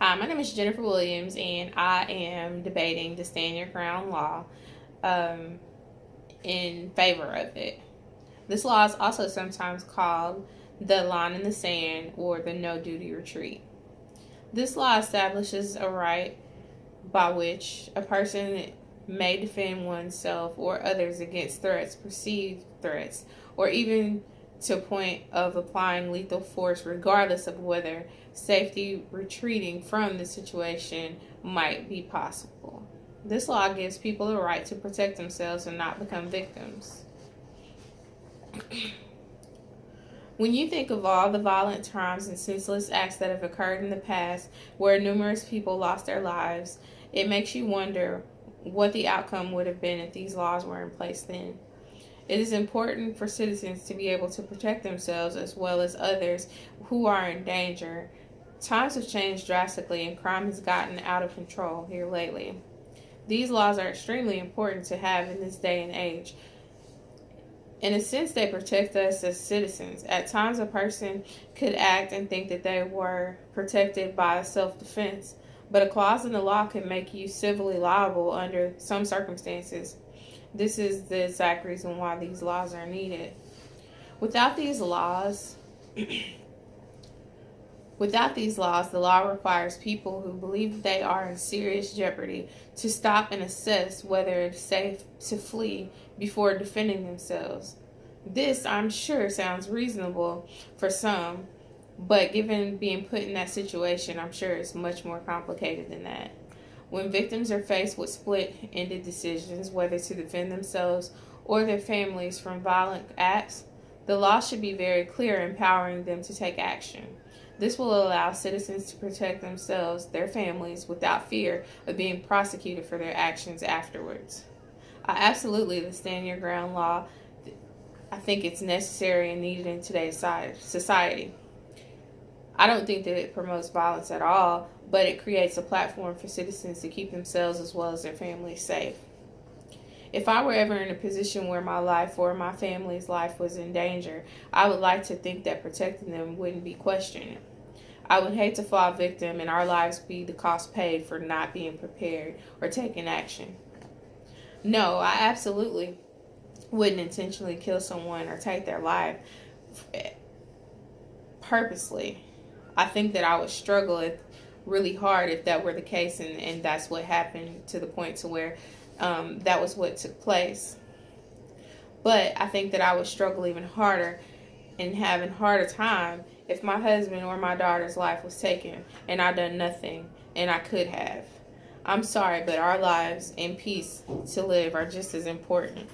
Hi, my name is Jennifer Williams, and I am debating the stand your ground law um, in favor of it. This law is also sometimes called the line in the sand or the no duty retreat. This law establishes a right by which a person may defend oneself or others against threats, perceived threats, or even to a point of applying lethal force, regardless of whether safety retreating from the situation might be possible. This law gives people the right to protect themselves and not become victims. When you think of all the violent crimes and senseless acts that have occurred in the past where numerous people lost their lives, it makes you wonder what the outcome would have been if these laws were in place then. It is important for citizens to be able to protect themselves as well as others who are in danger. Times have changed drastically and crime has gotten out of control here lately. These laws are extremely important to have in this day and age. In a sense, they protect us as citizens. At times, a person could act and think that they were protected by self-defense, but a clause in the law can make you civilly liable under some circumstances. This is the exact reason why these laws are needed. Without these laws, the law requires people who believe they are in serious jeopardy to stop and assess whether it's safe to flee before defending themselves. This, I'm sure, sounds reasonable for some, but given being put in that situation, I'm sure it's much more complicated than that. When victims are faced with split-ended decisions, whether to defend themselves or their families from violent acts, the law should be very clear, empowering them to take action. This will allow citizens to protect themselves, their families, without fear of being prosecuted for their actions afterwards. The stand your ground law, I think it's necessary and needed in today's society. I don't think that it promotes violence at all, but it creates a platform for citizens to keep themselves as well as their families safe. If I were ever in a position where my life or my family's life was in danger, I would like to think that protecting them wouldn't be questioned. I would hate to fall victim and our lives be the cost paid for not being prepared or taking action. No, I absolutely wouldn't intentionally kill someone or take their life purposely. I think that I would struggle really hard if that were the case, and that's what happened to the point to where that was what took place. But I think that I would struggle even harder and have a harder time if my husband or my daughter's life was taken and I done nothing, and I could have. I'm sorry, but our lives and peace to live are just as important.